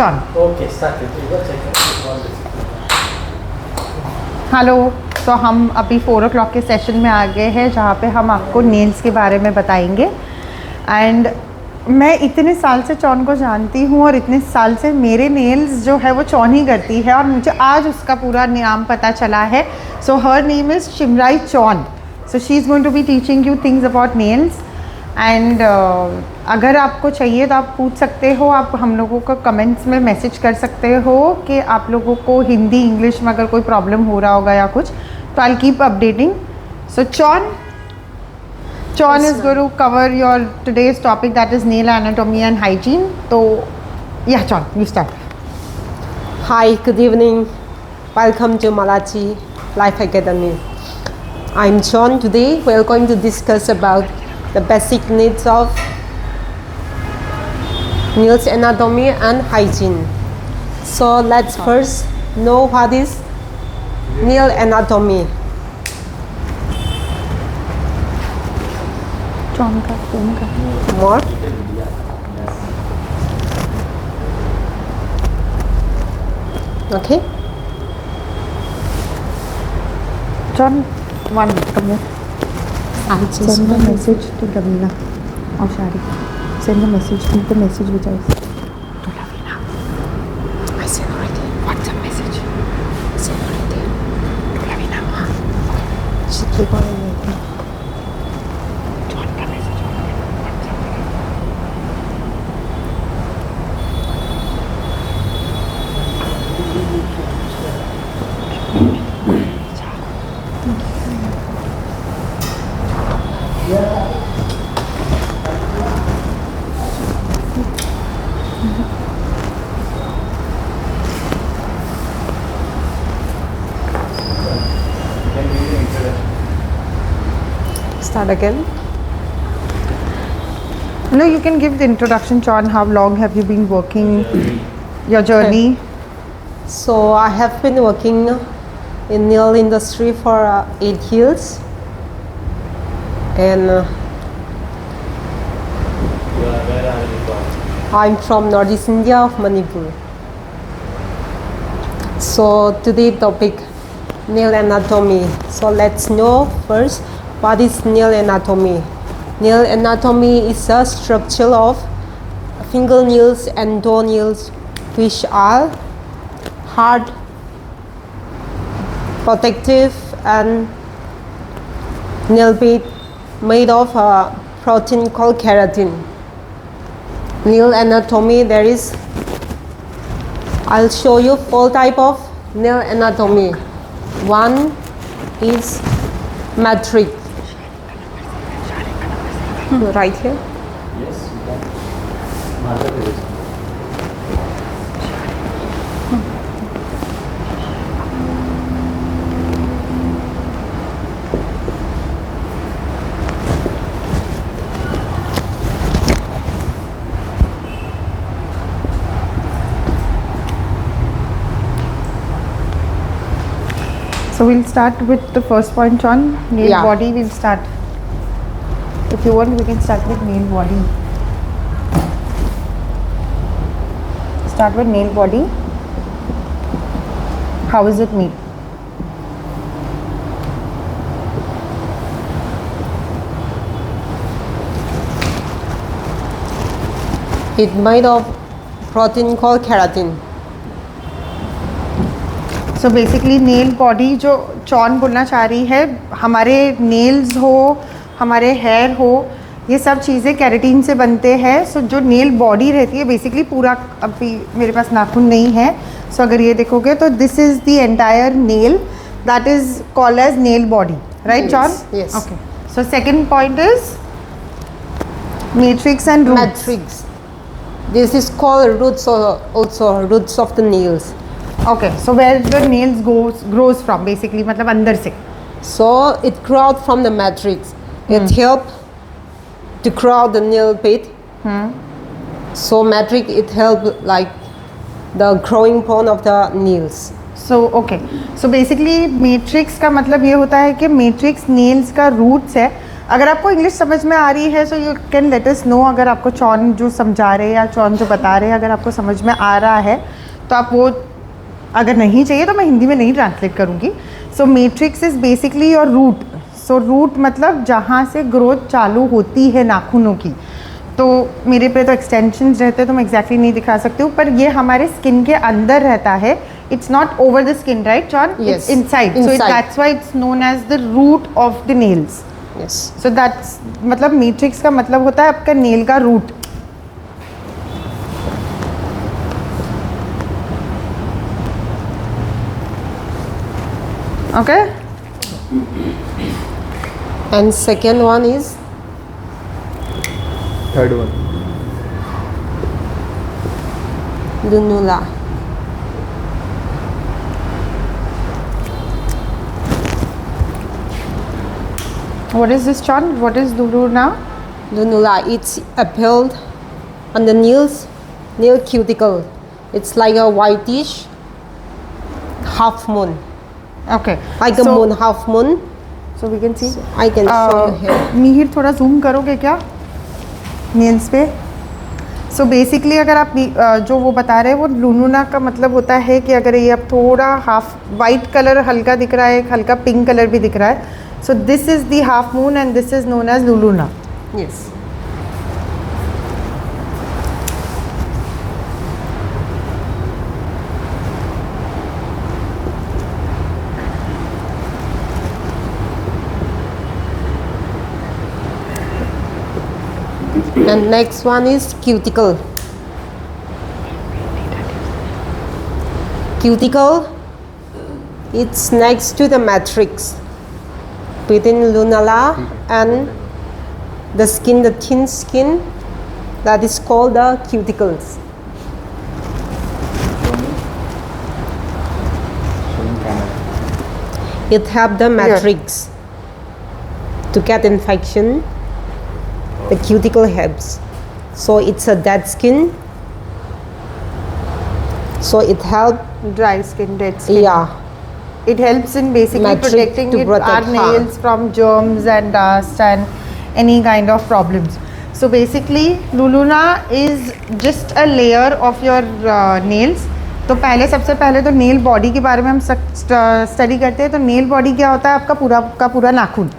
Sean. Okay, start it. You got second. Hello, तो हम अभी 4 o'clock के सेशन में आ गए हैं जहाँ पे हम आपको नेल्स के बारे में बताएंगे। एंड मैं इतने साल से चौन को जानती हूँ और इतने साल से मेरे नेल्स जो है वो चौन ही करती है और मुझे आज उसका पूरा नाम पता चला है। So her name is Shimrai Chon. So she is going to be teaching you things about nails. And अगर आपको चाहिए तो आप पूछ सकते हो, आप हम लोगों को कमेंट्स में मैसेज कर सकते हो कि आप लोगों को हिंदी इंग्लिश में अगर कोई प्रॉब्लम हो रहा होगा या कुछ, तो I keep updating. So John is going to cover your today's topic, that is nail anatomy and hygiene. So yeah, John, you start. Hi, good evening. Welcome to Malachi Life Academy. I'm John. Today we're going to discuss about the basic needs of nails anatomy and hygiene. So let's first know what is nail anatomy. John का More? Okay. John, one come here. I just Send a message to Lavina or Shari. Send a message. Read the message which I sent to Lavina. I said already. What's the message? Send already. To Lavina. She keep on waiting. John का message. Start again. No, you can give the introduction, John. How long have you been working? Your journey. So I have been working in nail industry for 8 years, and Where are you from? I'm from Northeast India of Manipur. So today topic nail anatomy. So let's know first what is nail anatomy. Nail anatomy is a structure of fingernails and toenails which are hard, protective and nail bed made of a protein called keratin. Nail anatomy, there is, I'll show you 4 type of nail anatomy. One is matrix. Right here. Yes, you can. Mark the position. So we'll start with the first point, John. Nail Yeah. body. We'll start. If you want, we can start with nail body. Start with nail body. How is it made? It's made of protein called keratin. So basically nail body जो चौन बोलना चाह रही है, हमारे nails हो, हमारे hair हो, ये सब चीज़ें कैरेटीन से बनते हैं। सो जो नेल बॉडी रहती है बेसिकली पूरा, अभी मेरे पास नाखून नहीं है, सो अगर ये देखोगे तो this is the entire nail, that is called as nail body, right John? Yes. Okay, so second point is matrix and roots. Matrix. This is called roots, or also roots of the nails. Okay, so where the nails grows from basically, मतलब अंदर से. So it grow out from the matrix. It help to grow the nail bed. So matrix, it help like the growing bone of the nails. So okay, so basically matrix का मतलब ये होता है कि matrix nails का roots है. अगर आपको इंग्लिश समझ में आ रही है so you can let us know. अगर आपको चौन जो समझा रहे हैं या चौन जो बता रहे हैं अगर आपको समझ में आ रहा है तो आप वो, अगर नहीं चाहिए तो मैं हिंदी में नहीं ट्रांसलेट करूँगी। So matrix is basically your root. So root मतलब जहाँ से ग्रोथ चालू होती है नाखूनों की। तो मेरे पे तो एक्सटेंशंस रहते हैं तो मैं एग्जैक्टली नहीं दिखा सकती हूँ, पर ये हमारे स्किन के अंदर रहता है। It's not over the skin, right John? Yes. It's inside. So Inside. That's why it's known as the root of the nails. Yes. So that's मतलब मैट्रिक्स का मतलब होता है आपका नेल का root. Okay. And second one is third one lunula. What is this, John? What is Lunula? Lunula, it's appeared on the nail cuticle. It's like a whitish half moon, Okay. like a moon, half moon. So we can see. I can show you here. Mihir थोड़ा zoom करोगे क्या nails पे? So basically अगर आप जो वो बता रहे हैं वो लुनुना का मतलब होता है कि अगर ये अब थोड़ा हाफ वाइट कलर हल्का दिख रहा है, हल्का पिंक कलर भी दिख रहा है, so this is the half moon and this is known as lunula. Yes. And next one is cuticle. Cuticle, it's next to the matrix between lunula and the skin, the thin skin, that is called the cuticles. It helps the matrix to get infection. The cuticle helps. So it's a dead skin. So it helps. Dry skin, dead skin. Yeah. It helps in basically Matrix protecting to protect, our nails from germs and dust and any kind of problems. So basically Luluna is just a layer of your nails. तो पहले सबसे पहले तो nail body के बारे में हम study करते हैं। तो नेल बॉडी क्या होता है? आपका पूरा का पूरा नाखून।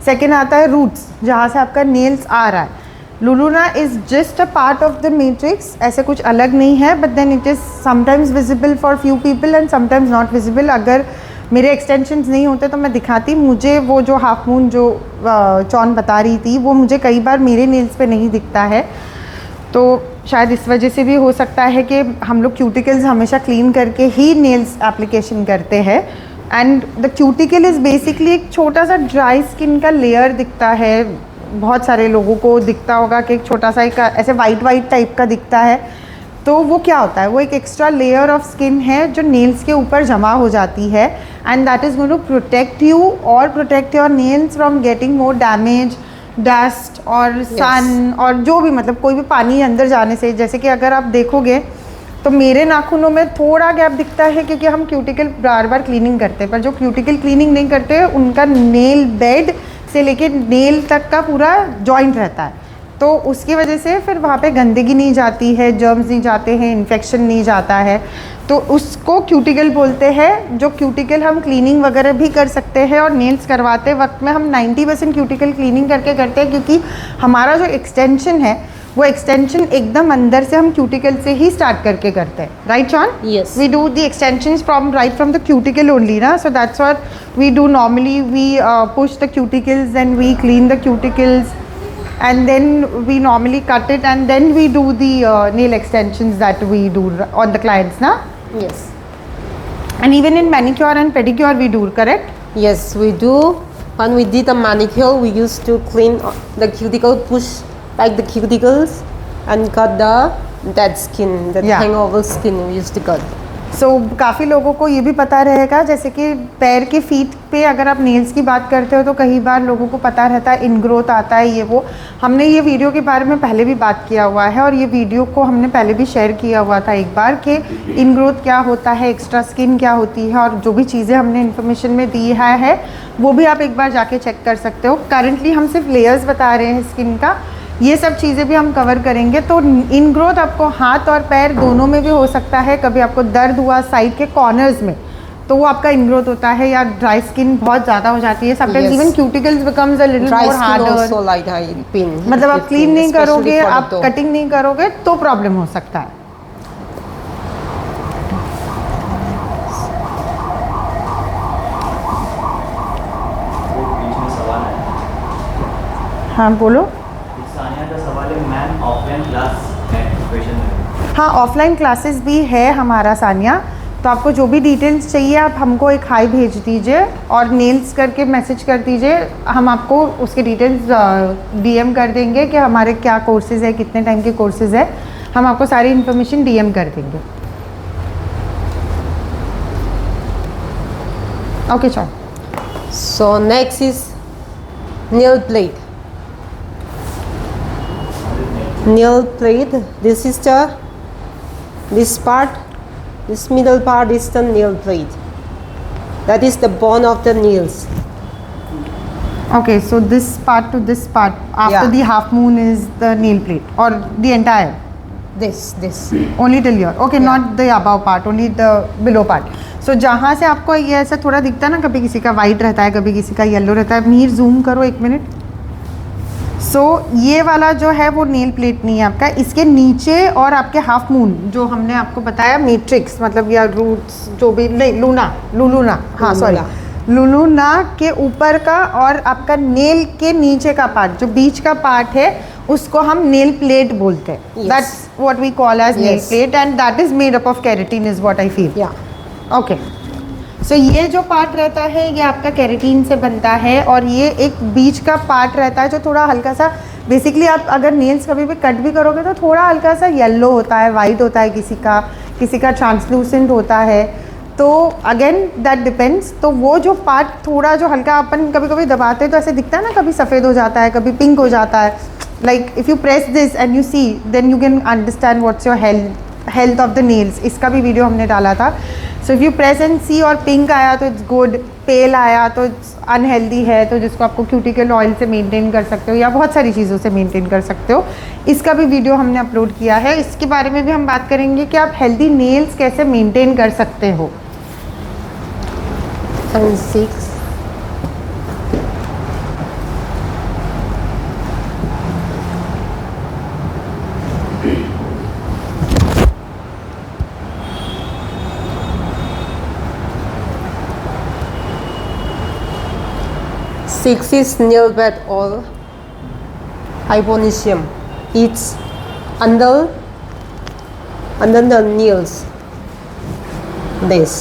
सेकेंड आता है रूट्स, जहाँ से आपका नेल्स आ रहा है। Lunula is just a part of the matrix, ऐसे कुछ अलग नहीं है, but then it is sometimes visible for few people and sometimes not visible. अगर मेरे एक्सटेंशंस नहीं होते तो मैं दिखाती, मुझे वो जो हाफ मून जो चौन बता रही थी वो मुझे कई बार मेरे नेल्स पे नहीं दिखता है। तो शायद इस वजह से भी हो सकता है कि हम लोग क्यूटिकल्स हमेशा क्लीन करके ही नेल्स एप्लीकेशन करते हैं। And the cuticle is basically एक छोटा सा ड्राई स्किन का लेयर दिखता है। बहुत सारे लोगों को दिखता होगा कि एक छोटा सा एक ऐसे वाइट टाइप का दिखता है। तो वो क्या होता है? वो एक एक्स्ट्रा लेयर ऑफ स्किन है जो नेल्स के ऊपर जमा हो जाती है and that is going to protect you और protect your nails from getting more damage, dust और सन और जो भी मतलब कोई भी पानी अंदर जाने से। जैसे कि अगर आप देखोगे तो मेरे नाखूनों में थोड़ा गैप दिखता है क्योंकि हम क्यूटिकल बार बार क्लीनिंग करते हैं, पर जो क्यूटिकल क्लीनिंग नहीं करते उनका नेल बेड से लेके नेल तक का पूरा जॉइंट रहता है। तो उसकी वजह से फिर वहाँ पे गंदगी नहीं जाती है, जर्म्स नहीं जाते हैं, इन्फेक्शन नहीं जाता है। तो उसको क्यूटिकल बोलते हैं। जो क्यूटिकल हम क्लीनिंग वगैरह भी कर सकते हैं और नेल्स करवाते वक्त में हम 90% क्यूटिकल क्लीनिंग करके करते हैं, क्योंकि हमारा जो एक्सटेंशन है वो एक्सटेंशन एकदम अंदर से हम क्यूटिकल से ही स्टार्ट करके करते हैं। Right John? Yes. We do the extensions from the cuticle only, na? So that's what we do normally. We push the cuticles and we clean the cuticles, and then we normally cut it, and then we do the nail extensions that we do on the clients, na? Yes. And even in manicure and pedicure we do, correct? Yes, we do. When we did the manicure, we used to clean the cuticle, push back the cuticles and cut the dead skin, the Yeah. hangover skin we used to cut. सो काफ़ी लोगों को ये भी पता रहेगा, जैसे कि पैर के फीट पे अगर आप नेल्स की बात करते हो तो कई बार लोगों को पता रहता है इनग्रोथ आता है, ये वो। हमने ये वीडियो के बारे में पहले भी बात किया हुआ है और ये वीडियो को हमने पहले भी शेयर किया हुआ था एक बार कि इनग्रोथ क्या होता है, एक्स्ट्रा स्किन क्या होती है, और जो भी चीज़ें हमने इन्फॉर्मेशन में दी है वो भी आप एक बार जाके चेक कर सकते हो। करंटली हम सिर्फ लेयर्स बता रहे हैं स्किन का, ये सब चीज़ें भी हम कवर करेंगे। तो इनग्रोथ आपको हाथ और पैर दोनों में भी हो सकता है। कभी आपको दर्द हुआ साइड के कॉर्नर्स में तो वो आपका इनग्रोथ होता है, या ड्राई स्किन बहुत ज़्यादा हो जाती है, sometimes even cuticles becomes a little more harder, मतलब आप क्लीन नहीं करोगे, आप कटिंग नहीं करोगे तो प्रॉब्लम हो सकता है। बीच में सवाल है, हाँ बोलो। सानिया का सवाल है, मैम ऑफलाइन क्लास है क्वेश्चन में। हाँ, ऑफलाइन क्लासेस भी है हमारा सानिया, तो आपको जो भी डिटेल्स चाहिए आप हमको एक हाई भेज दीजिए और नेल्स करके मैसेज कर दीजिए, हम आपको उसके डिटेल्स डीएम कर देंगे कि हमारे क्या कोर्सेज़ है, कितने टाइम के कोर्सेज़ है, हम आपको सारी इन्फॉर्मेशन डीएम कर देंगे। ओके चलो। So next is nail plate. Nail plate. This part, this middle part is the nail plate. That is the bone of the nails. Okay, so this part to this part after Yeah. the half moon is the nail plate or the entire? This. Only till here. Okay, Yeah. not the above part, only the below part. So जहाँ से आपको ये ऐसा थोड़ा दिखता है ना, कभी किसी का वाइट रहता है, कभी किसी का येलो रहता है। मीर जूम करो एक मिनट। सो ये वाला जो है वो नेल प्लेट नहीं है आपका, इसके नीचे और आपके हाफ मून जो हमने आपको बताया मैट्रिक्स मतलब या रूट्स जो भी नहीं, लुलूना हाँ सॉरी लुलूना के ऊपर का और आपका नेल के नीचे का पार्ट जो बीच का पार्ट है उसको हम नेल प्लेट बोलते हैं। Yes. That's what we call as nail Yes. Plate and that is made up of keratin is what I feel. Yeah. Okay, so ये जो पार्ट रहता है ये आपका केराटिन से बनता है और ये एक बीच का पार्ट रहता है जो थोड़ा हल्का सा, बेसिकली आप अगर नेल्स कभी भी कट भी करोगे तो थोड़ा हल्का सा येलो होता है, वाइट होता है, किसी का ट्रांसलूसेंट होता है, तो अगेन दैट डिपेंड्स। तो वो जो पार्ट थोड़ा जो हल्का अपन कभी कभी दबाते हैं तो ऐसे दिखता है ना, कभी सफ़ेद हो जाता है, कभी पिंक हो जाता है, like if you press this and you see then you can understand what's your health of the nails. इसका भी वीडियो हमने डाला था। So if you press and see और पिंक आया तो इट्स गुड, पेल आया तो अनहेल्दी है, तो जिसको आपको क्यूटिकल ऑयल से मेंटेन कर सकते हो या बहुत सारी चीज़ों से मेंटेन कर सकते हो। इसका भी वीडियो हमने अपलोड किया है, इसके बारे में भी हम बात करेंगे कि आप हेल्दी नेल्स कैसे मेंटेन कर सकते हो। And 6. Six is nail bed or hyponychium. It's under the nails. This.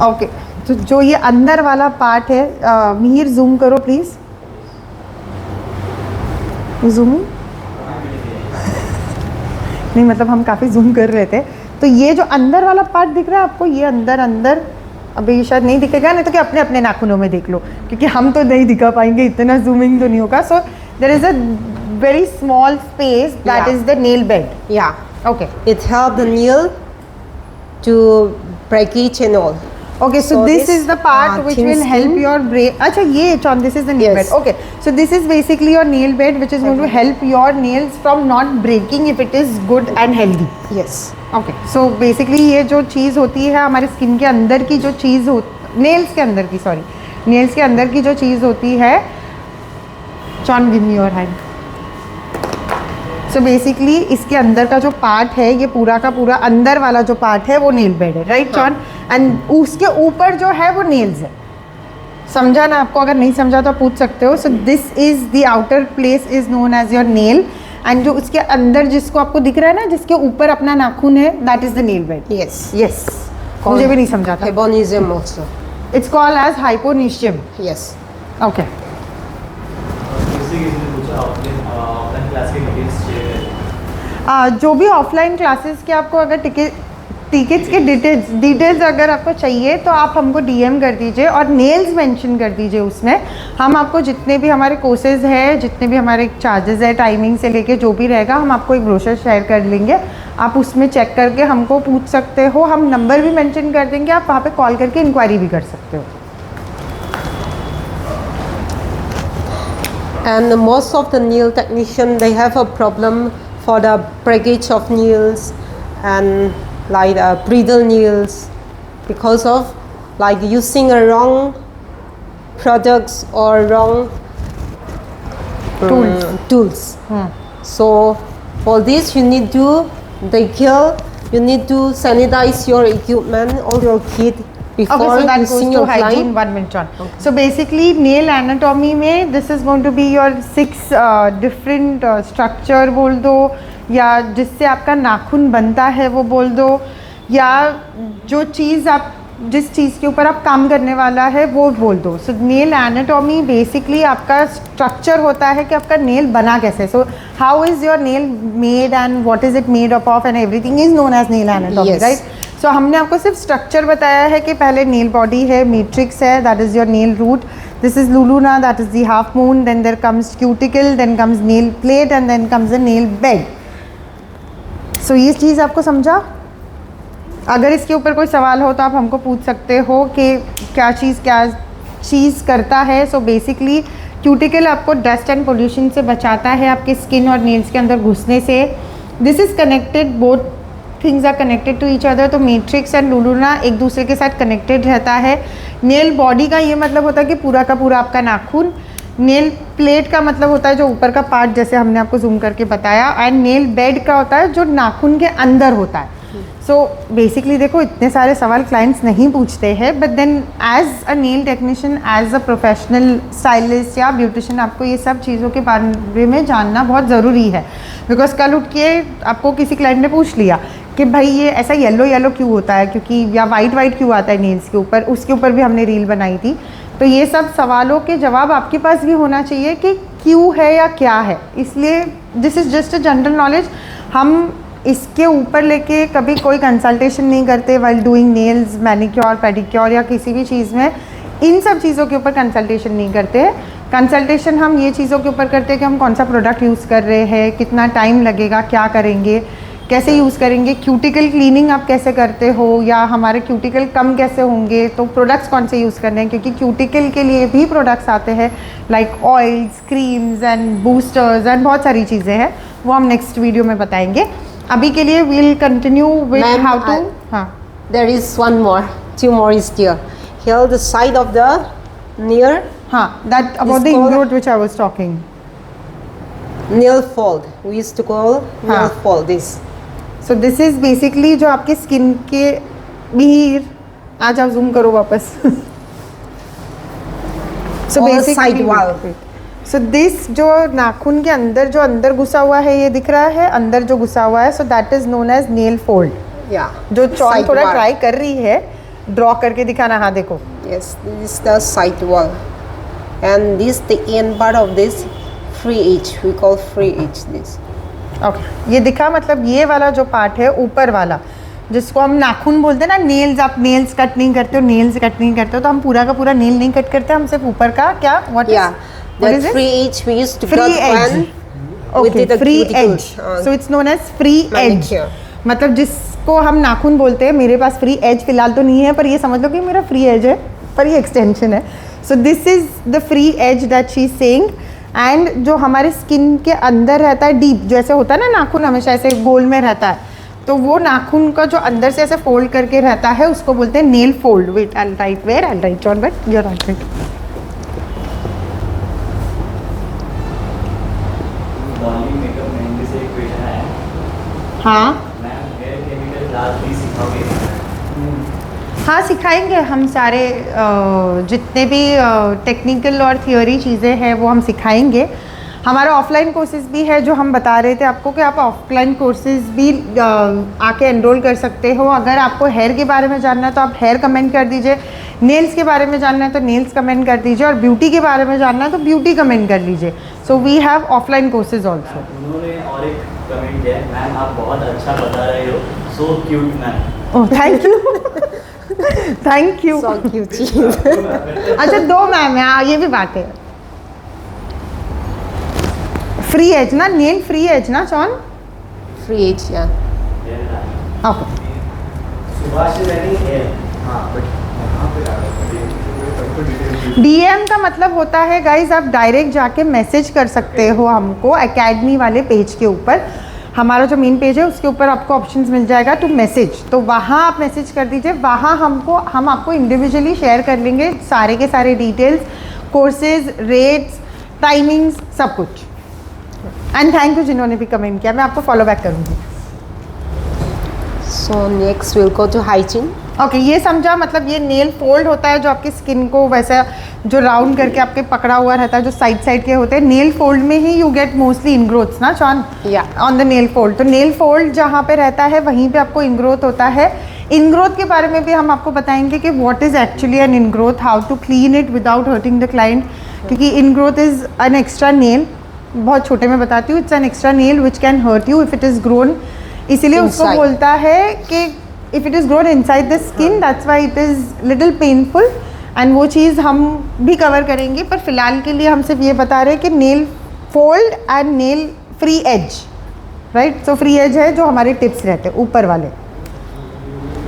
Okay, तो जो ये अंदर वाला पार्ट है, मिहिर जूम करो प्लीज़, जूमिंग नहीं मतलब हम काफ़ी जूम कर रहे थे। तो ये जो अंदर वाला पार्ट दिख रहा है आपको, ये अंदर अभी शायद नहीं दिखेगा, नहीं तो कि अपने अपने नाखूनों में देख लो, क्योंकि हम तो नहीं दिखा पाएंगे, इतना जूमिंग तो नहीं होगा। So there is a very small space that is the nail bed. Yeah. Okay It helps the nail to break each and all. Okay, so this is the part which thin will help skin. your brain. अच्छा ये John, this is the nail Yes. bed. Okay, so this is basically your nail bed which is going to help your nails from not breaking if it is good and healthy. Yes. Okay, so basically ये जो चीज़ होती है हमारे skin के अंदर की जो चीज़ हो, नेल्स के अंदर की नेल्स के अंदर की जो चीज़ होती है, John give me your hand. So basically इसके अंदर का जो पार्ट है, ये पूरा का पूरा अंदर वाला जो पार्ट है वो नेल बेड है, राइट जॉन? एंड उसके ऊपर जो है वो नेल्स है। समझा ना आपको? अगर नहीं समझा तो आप पूछ सकते हो। So this is the outer place is known as your nail, and जो उसके अंदर जिसको आपको दिख रहा है ना, जिसके ऊपर अपना नाखून है, that is the nail bed. Yes. Yes, मुझे भी नहीं समझा था। Hyponychium also. It's called as hyponychium. Yes. Okay, किसी ने पूछा ऑफलाइन क्लास के डिटेल्स चाहिए। जो भी ऑफलाइन क्लासेस के आपको अगर टिकट्स के डिटेल्स अगर आपको चाहिए तो आप हमको डीएम कर दीजिए और नेल्स मेंशन कर दीजिए उसमें। हम आपको जितने भी हमारे कोर्सेज है, जितने भी हमारे चार्जेस है, टाइमिंग से लेके जो भी रहेगा, हम आपको एक ब्रोशर शेयर कर लेंगे। आप उसमें चेक करके हमको पूछ सकते हो, हम नंबर भी मेंशन कर देंगे, आप वहाँ पे कॉल करके इंक्वायरी भी कर सकते हो। And most of the nail technician, they have a problem for the breakage of nails and like brittle nails because of like using a wrong products or wrong tools. So for this you need to take care, you need to sanitize your equipment, all your kit before Okay, so that goes using to your hygiene. client. 1 minute on. So basically, nail anatomy में this is going to be your 6 different structure बोल दो, या जिससे आपका नाखून बनता है वो बोल दो, या जो चीज़ आप जिस चीज़ के ऊपर आप काम करने वाला है वो बोल दो। सो नेल एनाटॉमी बेसिकली आपका स्ट्रक्चर होता है कि आपका नेल बना कैसे। So how is your nail made and what is it made up of and everything is known as nail anatomy, Yes. Right. So हमने आपको सिर्फ स्ट्रक्चर बताया है कि पहले नेल बॉडी है, मैट्रिक्स है, that is your nail root, this is lunula, that is the half moon, then there comes cuticle, then comes nail plate and then comes a nail bed. So ये चीज़ आपको समझा? अगर इसके ऊपर कोई सवाल हो तो आप हमको पूछ सकते हो कि क्या चीज़ करता है। सो बेसिकली क्यूटिकल आपको डस्ट एंड पोल्यूशन से बचाता है आपके स्किन और नेल्स के अंदर घुसने से। This is connected, both things are connected to each other. तो मैट्रिक्स एंड लुलुना एक दूसरे के साथ कनेक्टेड रहता है। नेल बॉडी का ये मतलब होता है कि पूरा का पूरा आपका नाखून। नेल प्लेट का मतलब होता है जो ऊपर का पार्ट, जैसे हमने आपको जूम करके बताया। एंड नेल बेड का होता है जो नाखून के अंदर होता है। सो बेसिकली देखो, इतने सारे सवाल क्लाइंट्स नहीं पूछते हैं, but then as a nail technician, as a professional stylist या ब्यूटिशियन, आपको ये सब चीज़ों के बारे में जानना बहुत ज़रूरी है। बिकॉज कल उठ के आपको किसी क्लाइंट ने पूछ लिया कि भाई ये ऐसा येलो येलो क्यों होता है, क्योंकि या वाइट वाइट क्यों आता है नेल्स के ऊपर, उसके ऊपर भी हमने रील बनाई थी। तो ये सब सवालों के जवाब आपके पास भी होना चाहिए कि क्यों है या क्या है। इसलिए this is just a general knowledge. हम इसके ऊपर लेके कभी कोई कंसल्टेशन नहीं करते while doing nails, manicure, pedicure या किसी भी चीज़ में। इन सब चीज़ों के ऊपर कंसल्टेशन नहीं करते। कंसल्टेशन हम ये चीज़ों के ऊपर करते हैं कि हम कौन सा प्रोडक्ट यूज़ कर रहे हैं, कितना टाइम लगेगा, क्या करेंगे, कैसे यूज़ करेंगे, क्यूटिकल क्लीनिंग आप कैसे करते हो, या हमारे क्यूटिकल कम कैसे होंगे, तो प्रोडक्ट्स कौन से यूज़ करने हैं, क्योंकि क्यूटिकल के लिए भी प्रोडक्ट्स आते हैं like oils, creams and boosters and बहुत सारी चीज़ें हैं, वो हम नेक्स्ट वीडियो में बताएंगे। अभी के लिए we'll continue with Ma'am, how to. हाँ, There is one more, 2 more is there. Here the side of the nail, हाँ, that about the It's called- ingrowth which I was talking. nail fold. We used to call nail हाँ. fold this. So this is basically जो आपके skin के मीर, आज आप zoom करो वापस। Or side wall. So this जो नाखून के अंदर जो अंदर घुसा हुआ है, ये दिख रहा है अंदर जो घुसा हुआ है, so that is known as nail fold. Yeah. जो चौन Side थोड़ा wall. ट्राई कर रही है, ड्रॉ करके दिखाना। हाँ देखो, Yes, this is the side wall. And this the end part of this free edge. We call free edge this. Okay, ये दिखा, मतलब ये वाला जो पार्ट है ऊपर वाला, जिसको हम नाखून बोलते हैं ना। नेल्स, आप नेल्स कट नहीं करते हो, नेल्स कट नहीं करते हो, तो हम पूरा का पूरा नेल नहीं कट करते, हम सिर्फ ऊपर का। क्या what Yeah. What That is it? free edge we used to Free cut edge. one okay, with the free cuticles. Edge. So it's known as free edge. Manicure. मतलब जिसको हम नाखून बोलते हैं, मेरे पास फ्री एज फिलहाल तो नहीं है, पर ये समझ लो कि मेरा फ्री एज है, पर ये एक्सटेंशन है। So this is the free edge that she is saying. And जो हमारे स्किन के अंदर रहता है डीप, जैसे होता है ना नाखून हमेशा ऐसे गोल में रहता है, तो वो नाखून का जो अंदर से ऐसे फोल्ड करके रहता है, उसको बोलते हैं nail fold. Wait, I write where, I write on, but you are right. बॉली मेकअप मेहंदी से एक क्वेश्चन आया है। हाँ मैम, हेयर केमिकल क्लास भी सिखाओगे? हाँ, सिखाएंगे हम सारे जितने भी टेक्निकल और थियोरी चीज़ें हैं वो हम सिखाएंगे। हमारा ऑफलाइन कोर्सेज भी है, जो हम बता रहे थे आपको कि आप ऑफलाइन कोर्सेज भी आके एनरोल कर सकते हो। अगर आपको हेयर के बारे में जानना है तो आप हेयर कमेंट कर दीजिए, नेल्स के बारे में जानना है तो नेल्स कमेंट कर दीजिए, और ब्यूटी के बारे में जानना है तो ब्यूटी कमेंट कर लीजिए। So we have offline courses also. उन्होंने और एक कमेंट किया है, मैम आप बहुत अच्छा बता रहे हो, So cute man. Oh thank you thank you. So cute. अच्छा 2 मैम है, हाँ ये भी बात है। फ्री एज ना, नेल फ्री एज ना चॉन? Free age, yeah. Okay. Subhash is any air. हाँ but कहाँ पे आ रहा है? डीएम का मतलब होता है गाइज आप डायरेक्ट जाके मैसेज कर सकते हो हमको एकेडमी वाले पेज के ऊपर। हमारा जो मेन पेज है उसके ऊपर आपको ऑप्शंस मिल जाएगा टू मैसेज, तो वहाँ आप मैसेज कर दीजिए। वहाँ हम आपको इंडिविजुअली शेयर कर लेंगे सारे के सारे डिटेल्स, कोर्सेज, रेट्स, टाइमिंग्स, सब कुछ। एंड थैंक यू जिन्होंने भी कमेंट किया, मैं आपको फॉलो बैक करूँगी। So next we'll go to hygiene. Okay ये समझा, मतलब ये नेल फोल्ड होता है जो आपकी स्किन को वैसा जो राउंड करके आपके पकड़ा हुआ रहता है, जो साइड साइड के होते हैं। नेल फोल्ड में ही यू गेट मोस्टली इनग्रोथ्स ना चॉन? Yeah. On the nail fold. तो नेल फोल्ड जहाँ पे रहता है वहीं पे आपको इनग्रोथ होता है। इनग्रोथ के बारे में भी हम आपको बताएंगे कि what is actually an ingrowth, how to clean it without hurting the client, क्योंकि ingrowth is an extra nail. बहुत छोटे में बताती हूँ, it's an extra nail which can hurt you if it is grown. इसीलिए उसको Inside. बोलता है कि if it is grown inside the skin that's why it is little painful. And वो चीज़ हम भी कवर करेंगे, पर फिलहाल के लिए हम सिर्फ ये बता रहे हैं कि nail fold and nail free edge, right? So free edge है जो हमारे टिप्स रहते हैं ऊपर वाले।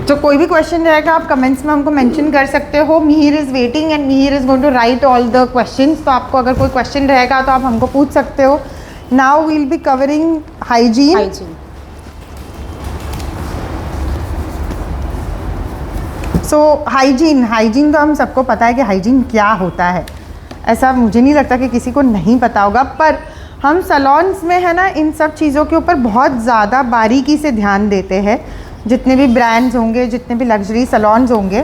तो कोई भी क्वेश्चन रहेगा आप कमेंट्स में हमको मेंशन कर सकते हो। Mihir is waiting and Mihir is going to write all the questions. तो आपको अगर कोई क्वेश्चन रहेगा तो आप हमको पूछ सकते हो। Now we'll be covering hygiene. Hygiene. So hygiene तो हम सबको पता है कि हाइजीन क्या होता है। ऐसा मुझे नहीं लगता कि किसी को नहीं पता होगा, पर हम सैलून्स में है ना इन सब चीज़ों के ऊपर बहुत ज़्यादा बारीकी से ध्यान देते हैं। जितने भी ब्रांड्स होंगे, जितने भी लग्जरी सैलून्स होंगे,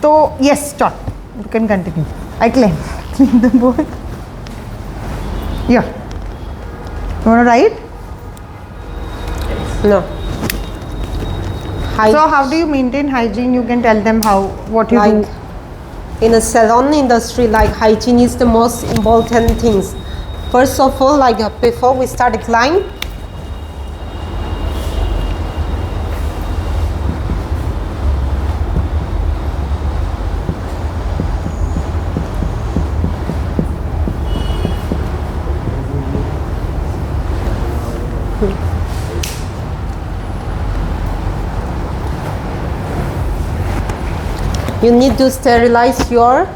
तो yes stop, you can continue. I claim the board या right. No. So how do you maintain hygiene? You can tell them what you do. Like in a salon industry, like hygiene is the most important things. First of all, like before we start a client, you need to sterilize your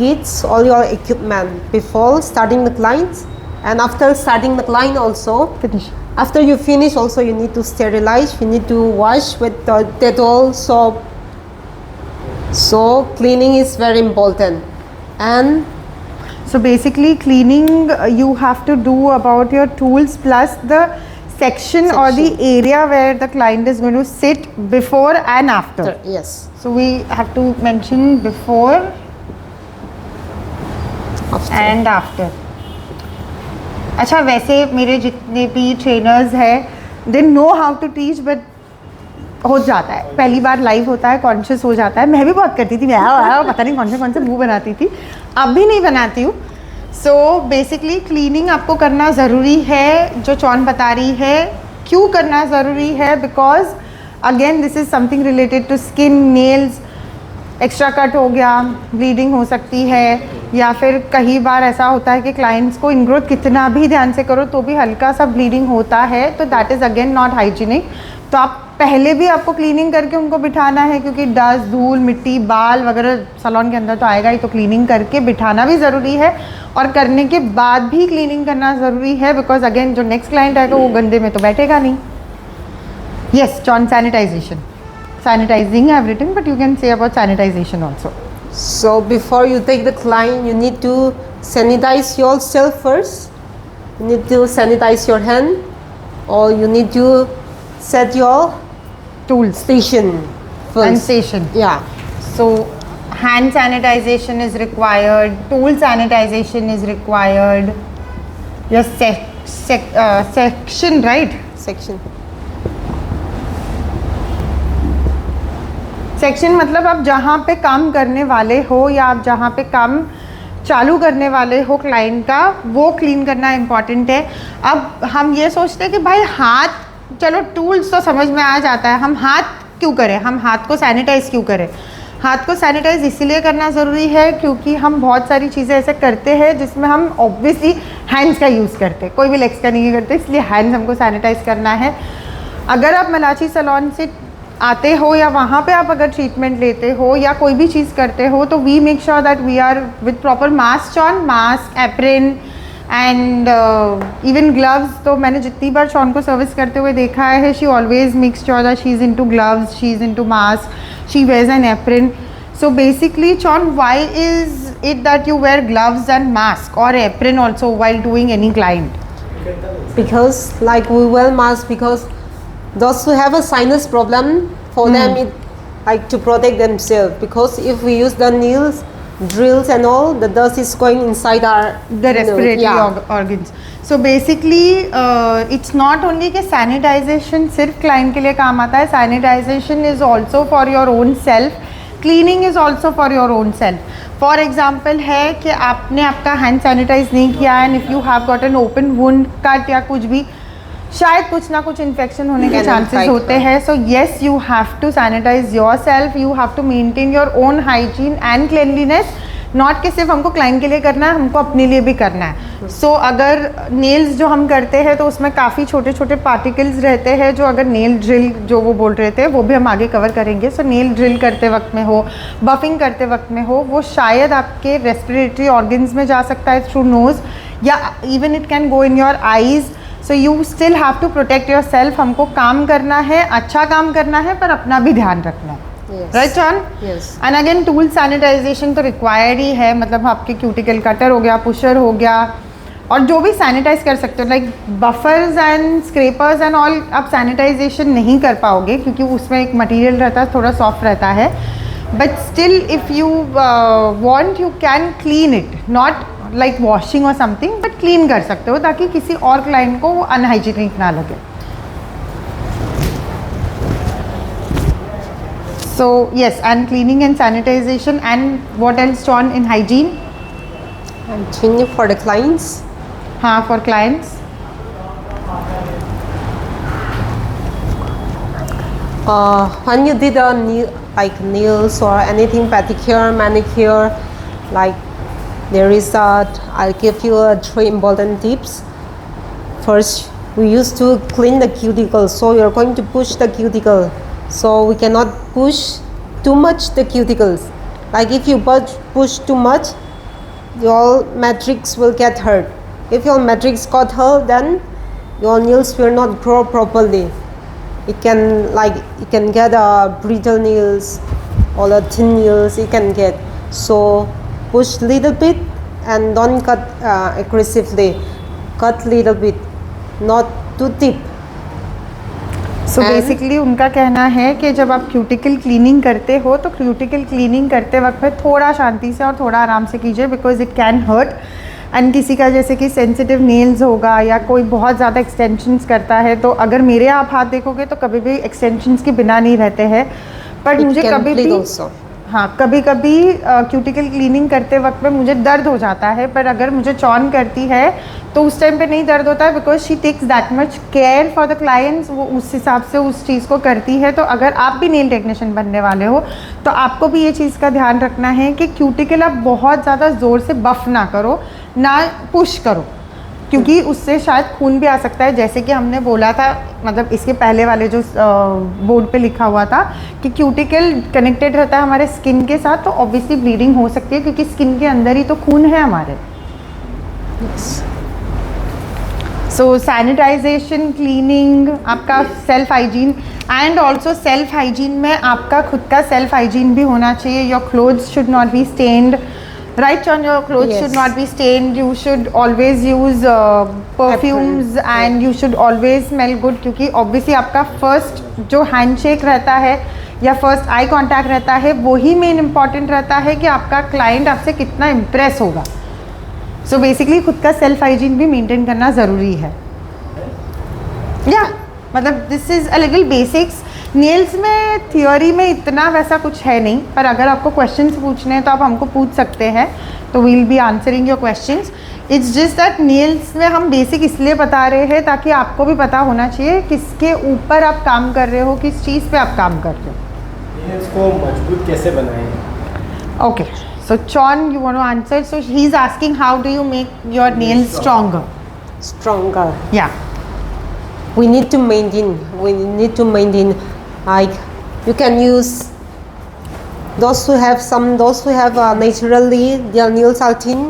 kits, all your equipment before starting the clients, and after starting the client also. Finish. After you finish also you need to sterilize, you need to wash with the Dettol soap. So cleaning is very important. And So basically cleaning you have to do about your tools plus the section or the area where the client is going to sit before and after. yes, So we have to mention before after. and after. अच्छा वैसे मेरे जितने भी trainers हैं they know how to teach, but हो जाता है, पहली बार लाइव होता है, कॉन्शियस हो जाता है। मैं भी बहुत करती थी, पता नहीं कौन से मुंह बनाती थी, अब भी नहीं बनाती हूँ। सो बेसिकली क्लीनिंग आपको करना ज़रूरी है, जो चॉन बता रही है। क्यों करना ज़रूरी है? Because again this is something related to skin, nails. Extra cut हो गया, ब्लीडिंग हो सकती है, या फिर कई बार ऐसा होता है कि क्लाइंट्स को इनग्रोथ कितना भी ध्यान से करो तो भी हल्का सा ब्लीडिंग होता है, तो that is again not hygienic. तो आप पहले भी आपको क्लीनिंग करके उनको बिठाना है, क्योंकि डस्ट, धूल, मिट्टी, बाल वगैरह सैलून के अंदर तो आएगा ही, तो क्लीनिंग करके बिठाना भी ज़रूरी है। और करने के बाद भी क्लीनिंग करना ज़रूरी है, बिकॉज अगेन जो नेक्स्ट क्लाइंट आएगा वो गंदे में तो बैठेगा नहीं। Yes Chon, sanitization, sanitizing everything, but you can say about sanitization also. So before you take the client, you need to sanitize yourself first. You need to sanitize your hand, or you need to set your Tools station first. and station. Yeah. So hand sanitization is required, tool sanitization is required, your section, right? Section. Section मतलब आप जहाँ पे काम करने वाले हो या आप जहाँ पे काम चालू करने वाले हो क्लाइंट का, वो क्लीन करना इम्पॉर्टेंट है। अब हम ये सोचते हैं कि भाई हाथ चलो टूल्स तो समझ में आ जाता है, हम हाथ क्यों करें, हम हाथ को सैनिटाइज़ क्यों करें। हाथ को सैनिटाइज इसीलिए करना ज़रूरी है क्योंकि हम बहुत सारी चीज़ें ऐसे करते हैं जिसमें हम ऑब्वियसली हैंड्स का यूज़ करते हैं, कोई भी लेग्स का नहीं करते, इसलिए हैंड्स हमको सैनिटाइज करना है। अगर आप मलाची सैलून से आते हो या वहाँ पे आप अगर ट्रीटमेंट लेते हो या कोई भी चीज़ करते हो तो we make sure that we are with proper mask on, mask, apron and even gloves. तो मैंने जितनी बार शॉन को सर्विस करते हुए देखा है, she always makes sure that she is into gloves, she is into mask, she wears an apron. So basically, Sean, why is it that you wear gloves and mask or apron also while doing any client? Because like we wear mask because those who have a sinus problem, for them it like to protect themselves, because if we use the needles, drills and all, the dust is going inside our The respiratory organs. So basically, it's not only कि sanitization सिर्फ client के लिए काम आता है, sanitization is also for your own self, cleaning is also for your own self. For example है कि आपने आपका hand sanitize नहीं किया and if you have got an open wound, cut या कुछ भी, शायद कुछ ना कुछ इन्फेक्शन होने के चांसेस होते हैं. So yes, you have to sanitise yourself, you have to maintain your own hygiene and cleanliness. Not कि सिर्फ हमको क्लाइंट के लिए करना है, हमको अपने लिए भी करना है. सो अगर नेल्स जो हम करते हैं तो उसमें काफ़ी छोटे छोटे पार्टिकल्स रहते हैं, जो अगर नेल ड्रिल जो वो बोल रहे थे वो भी हम आगे कवर करेंगे. सो नेल ड्रिल करते वक्त में हो, बफिंग करते वक्त में हो, वो शायद आपके रेस्पिरेटरी ऑर्गन्स में जा सकता है थ्रू नोज़, या even it can go in your eyes. So you still have to protect yourself. हमको काम करना है, अच्छा काम करना है, पर अपना भी ध्यान रखना है. Right John? And again tool sanitisation तो रिक्वायर्ड ही है. मतलब आपके क्यूटिकल कटर हो गया, पुशर हो गया, और जो भी सैनिटाइज कर सकते हो like buffers and scrapers and all, आप सैनिटाइजेशन नहीं कर पाओगे क्योंकि उसमें एक मटेरियल रहता है, थोड़ा सॉफ्ट रहता है. But still if you want you can clean it, not like washing और समथिंग, बट क्लीन कर सकते हो ताकि किसी और क्लाइंट को वो अनहाइजीनिक ना लगे. So yes, and cleaning and sanitization, and what else, John, in hygiene? And cleaning for the clients. हाँ, for clients. When you did a like nails or anything, pedicure, manicure, like there is I'll give you 3 important tips. First, we used to clean the cuticle, so you're going to push the cuticle. So we cannot push too much the cuticles. Like if you push too much, your matrix will get hurt. If your matrix got hurt, then your nails will not grow properly. It can get brittle nails or the thin nails. It can get. So push little bit and don't cut aggressively. Cut little bit, not too deep. So basically उनका कहना है कि जब आप cuticle cleaning करते हो तो cuticle cleaning करते वक्त में थोड़ा शांति से और थोड़ा आराम से कीजिए, because it can hurt. And किसी का जैसे कि सेंसिटिव नेल्स होगा या कोई बहुत ज़्यादा एक्सटेंशंस करता है, तो अगर मेरे आप हाथ देखोगे तो कभी भी एक्सटेंशंस के बिना नहीं रहते हैं. बट मुझे कभी भी कभी कभी क्यूटिकल क्लीनिंग करते वक्त में मुझे दर्द हो जाता है, पर अगर मुझे चॉन करती है तो उस टाइम पे नहीं दर्द होता है, because she takes that much care for the clients. वो उस हिसाब से उस चीज़ को करती है. तो अगर आप भी नेल टेक्नीशियन बनने वाले हो तो आपको भी ये चीज़ का ध्यान रखना है कि क्यूटिकल आप बहुत ज़्यादा ज़ोर से बफ ना करो, ना पुश करो, क्योंकि उससे शायद खून भी आ सकता है. जैसे कि हमने बोला था, मतलब इसके पहले वाले जो बोर्ड पे लिखा हुआ था कि क्यूटिकल कनेक्टेड रहता है हमारे स्किन के साथ, तो ऑब्वियसली ब्लीडिंग हो सकती है क्योंकि स्किन के अंदर ही तो खून है हमारे. सो सैनिटाइजेशन, क्लीनिंग, आपका self hygiene, and also self hygiene में आपका खुद का सेल्फ हाइजीन भी होना चाहिए. Your clothes should not be stained. Right, John, your clothes should not be stained. You should always use perfumes and you should always smell good, क्योंकि obviously आपका first जो handshake रहता है या first eye contact रहता है वही main important रहता है कि आपका client आपसे कितना impress होगा. So basically खुद का self hygiene भी maintain करना ज़रूरी है. मतलब this is a little basics. Nails में थियोरी में इतना वैसा कुछ है नहीं, पर अगर आपको क्वेश्चंस पूछने हैं तो आप हमको पूछ सकते हैं, तो we'll be answering your questions. It's just that nails में हम बेसिक इसलिए बता रहे हैं ताकि आपको भी पता होना चाहिए किसके ऊपर आप काम कर रहे हो, किस चीज़ पे आप काम कर रहे हो। नेल्स को मजबूत कैसे बनाएं? Okay, so Chon you want to answer, so he is asking how do you make your nails stronger? Stronger. या We need to maintain. Like you can use those who have naturally their nails are thin,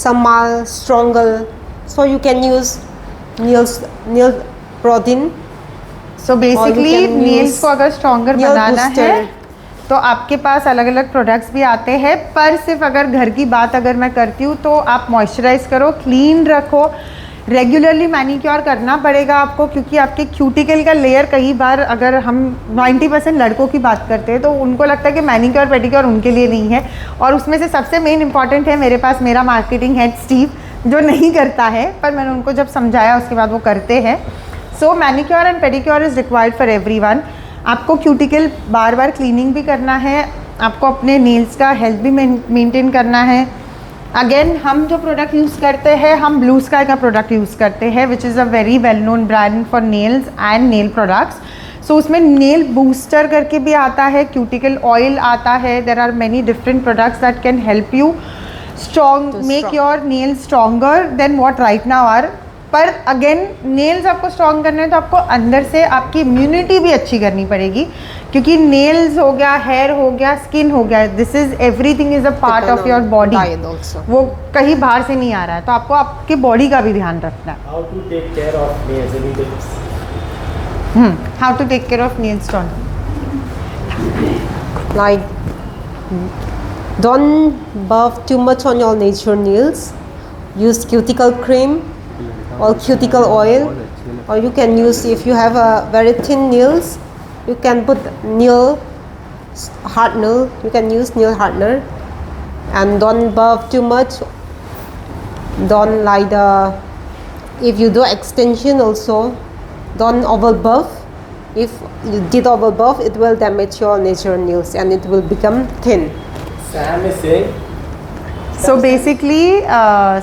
some are stronger, so you can use nail protein. So basically can nails use को अगर stronger nail बनाना booster. है तो आपके पास अलग अलग products भी आते हैं, पर सिर्फ अगर घर की बात अगर मैं करती हूँ तो आप मॉइस्चराइज करो, क्लीन रखो, रेगुलरली मैनिक्योर करना पड़ेगा आपको, क्योंकि आपके क्यूटिकल का लेयर कई बार अगर हम 90% लड़कों की बात करते हैं तो उनको लगता है कि मैनिक्योर पेडिक्योर उनके लिए नहीं है, और उसमें से सबसे मेन इंपॉर्टेंट है मेरे पास मेरा मार्केटिंग हेड स्टीव जो नहीं करता है, पर मैंने उनको जब समझाया उसके बाद वो करते हैं। So manicure and pedicure is required for everyone. आपको क्यूटिकल बार बार क्लीनिंग भी करना है, आपको अपने नेल्स का हेल्थ भी मेंटेन करना है। अगेन हम जो प्रोडक्ट यूज़ करते हैं, हम ब्लू स्काई का प्रोडक्ट यूज़ करते हैं which is a very well known brand for nails and nail products. So उसमें नेल बूस्टर करके भी आता है, क्यूटिकल ऑयल आता है, there are many different products that can help you make your nail stronger then what right now are. पर अगेन nails आपको स्ट्रॉन्ग करने हैं तो आपको अंदर से आपकी इम्यूनिटी भी अच्छी करनी पड़ेगी, क्योंकि नेल्स हो गया, हेयर हो गया, स्किन हो गया, this is everything is a part of your body, Diet also. वो कहीं बाहर से नहीं आ रहा है, तो आपको आपकी बॉडी का भी ध्यान रखना है। How to take care of nails? Any tips? How to take care of nails strong? Like don't buff too much on your natural nails. Use cuticle cream or cuticle oil, or you can use, if you have a very thin nails, you can put nail hardener. You can use nail hardener, and don't buff too much. Don't like the, if you do extension also, don't over buff. If you did over buff, it will damage your natural nails and it will become thin. Sam is saying. So basically,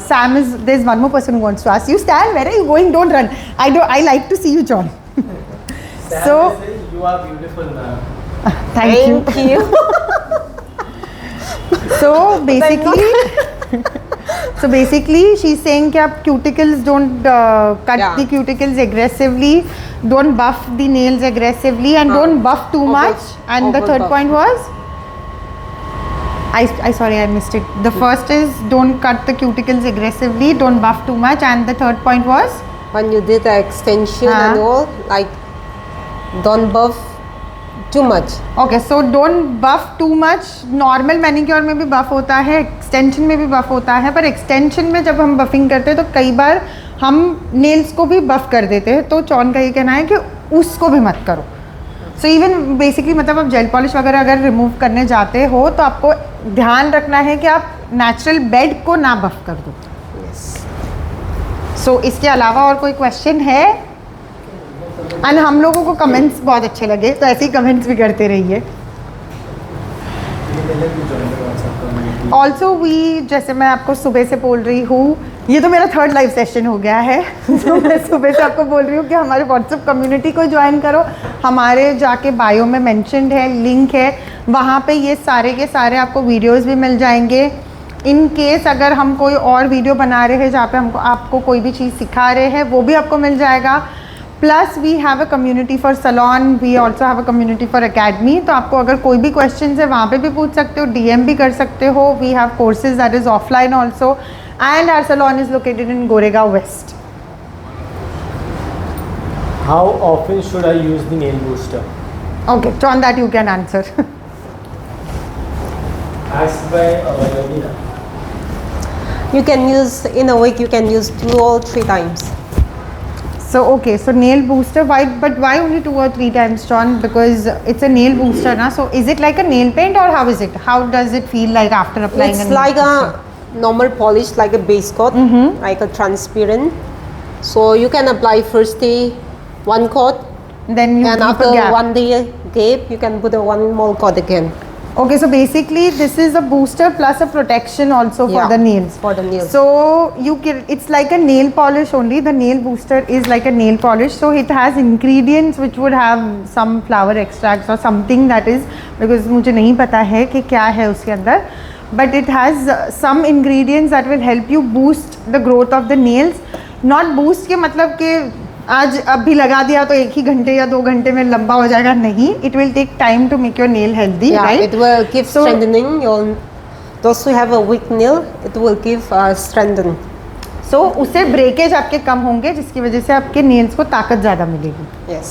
Sam is, there's one more person who wants to ask you, Stan, where are you going? Don't run. I like to see you, John. Sam So- is saying you are beautiful, ma'am. Thank you. So basically, she's saying कि आप cuticles don't cut Yeah. the cuticles aggressively, don't buff the nails aggressively, and don't buff too much. And the third over-buff. point was, I sorry I missed it. The first is don't cut the cuticles aggressively, don't buff too much, and the third point was When you did the extension and all, like don't buff too much. Okay, so don't buff too much. Normal manicure में भी बफ होता है, extension में भी बफ होता है, पर extension में जब हम बफिंग करते हैं तो कई बार हम नेल्स को भी बफ कर देते हैं, तो चॉन का ये कहना है कि उसको भी मत करो। सो इवन बेसिकली मतलब आप जेल पॉलिश वगैरह अगर रिमूव करने जाते हो तो आपको ध्यान रखना है कि आप नेचुरल बेड को ना बफ कर दो। Yes. सो इसके अलावा और कोई क्वेश्चन है? एंड हम लोगों को कमेंट्स बहुत अच्छे लगे, तो ऐसे ही कमेंट्स भी करते रहिए। ऑल्सो वी, जैसे मैं आपको सुबह से बोल रही हूँ, ये तो मेरा थर्ड लाइव सेशन हो गया है तो मैं सुबह से आपको बोल रही हूँ कि हमारे व्हाट्सएप कम्युनिटी को ज्वाइन करो। हमारे जाके बायो में मेंशन्ड है, लिंक है, वहाँ पे ये सारे के सारे आपको वीडियोस भी मिल जाएंगे। इन केस अगर हम कोई और वीडियो बना रहे हैं जहाँ पे हमको आपको कोई भी चीज़ सिखा रहे हैं, वो भी आपको मिल जाएगा। Plus we have a community for salon, we also have a community for academy, तो आपको अगर कोई भी क्वेश्चन है वहाँ पे भी पूछ सकते हो, DM भी कर सकते हो। We have courses that is offline also, and our salon is located in Goregaon west. How often should I use the nail booster? Okay, on that you can answer. Asked by Yamina. You can use in a week. You can use 2 or 3 times. So okay, so nail booster, but why only 2 or 3 times, John? Because it's a nail booster, na? So is it like a nail paint or how is it? How does it feel like after applying It's a nail like booster? a normal polish, like a base coat, like a transparent. So you can apply first day 1 coat, Then you and keep after a gap. 1 day gap, you can put a 1 more coat again. Okay, so basically this is a booster plus a protection also for Yeah, the nails. for the nails. So you can, it's like a nail polish only. The nail booster is like a nail polish. So it has ingredients which would have some flower extracts or something that is, because मुझे नहीं पता है कि क्या है उसके अंदर. But it has some ingredients that will help you boost the growth of the nails. Not boost के मतलब कि आज अभी लगा दिया तो एक ही घंटे या 2 घंटे में लंबा हो जाएगा, नहीं. It will take time to make your nail healthy, Yeah, right. it will give So- strengthening your. Those who have a weak nail, it will give strengthen. सो उससे ब्रेकेज आपके कम होंगे, जिसकी वजह से आपके नेल्स को ताकत ज़्यादा मिलेगी. Yes.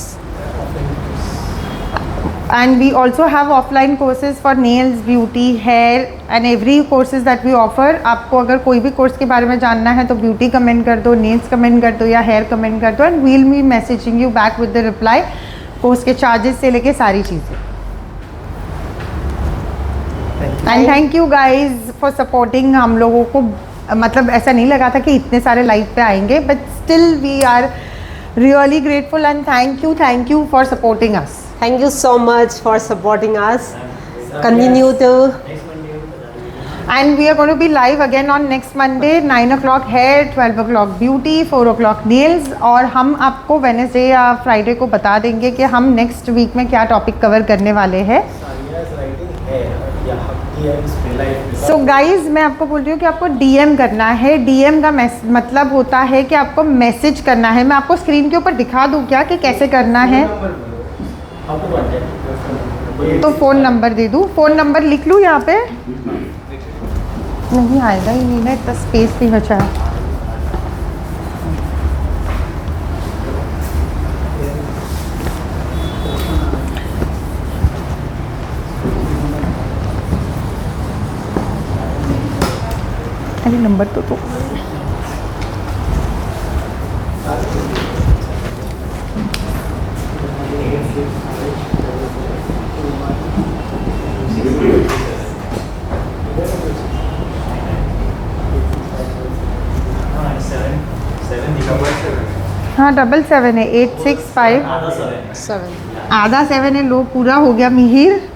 And we also have offline courses for nails, beauty, hair and every courses that we offer. आपको अगर कोई भी कोर्स के बारे में जानना है तो ब्यूटी कमेंट कर दो, नेल्स कमेंट कर दो या हेयर कमेंट कर दो, and we'll be messaging you back with the reply. Course के चार्जेस से लेके सारी चीज़ें. And thank you guys for supporting. हम लोगों को मतलब ऐसा नहीं लगा था कि इतने सारे लाइव पे आएंगे, but still we are really grateful and thank you for supporting us. Thank you so much for supporting us. Continue to. And we are going to be live again on next Monday, 9 o'clock hair, 12 o'clock beauty, 4 o'clock nails. और हम आपको Wednesday या Friday को बता देंगे कि हम next week में क्या टॉपिक कवर करने वाले हैं. सो गाइज मैं आपको बोल रही हूँ कि आपको डीएम करना है. डीएम का मतलब होता है कि आपको मैसेज करना है. मैं आपको स्क्रीन के ऊपर दिखा दूँ क्या कि कैसे करना है. तो फ़ोन नंबर दे दूँ. फ़ोन नंबर लिख लूँ यहाँ पे. नहीं आएगा ही नहीं ना, इतना स्पेस नहीं बचा है. अरे नंबर तो हाँ 77 है 865 7. आधा 7 है. लो पूरा हो गया मिहिर.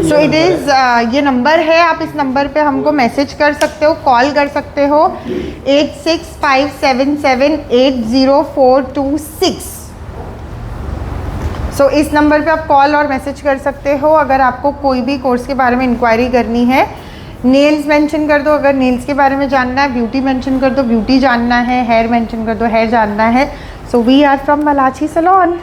सो इट इज़ ये नंबर है. आप इस नंबर पे हमको मैसेज कर सकते हो, कॉल कर सकते हो. 8657780426. सो इस नंबर पे आप कॉल और मैसेज कर सकते हो अगर आपको कोई भी कोर्स के बारे में इंक्वायरी करनी है. नेल्स मेंशन कर दो अगर नेल्स के बारे में जानना है. ब्यूटी मेंशन कर दो ब्यूटी जानना है. हेयर मेंशन कर दो हेयर जानना है. So we are from Malachi salon.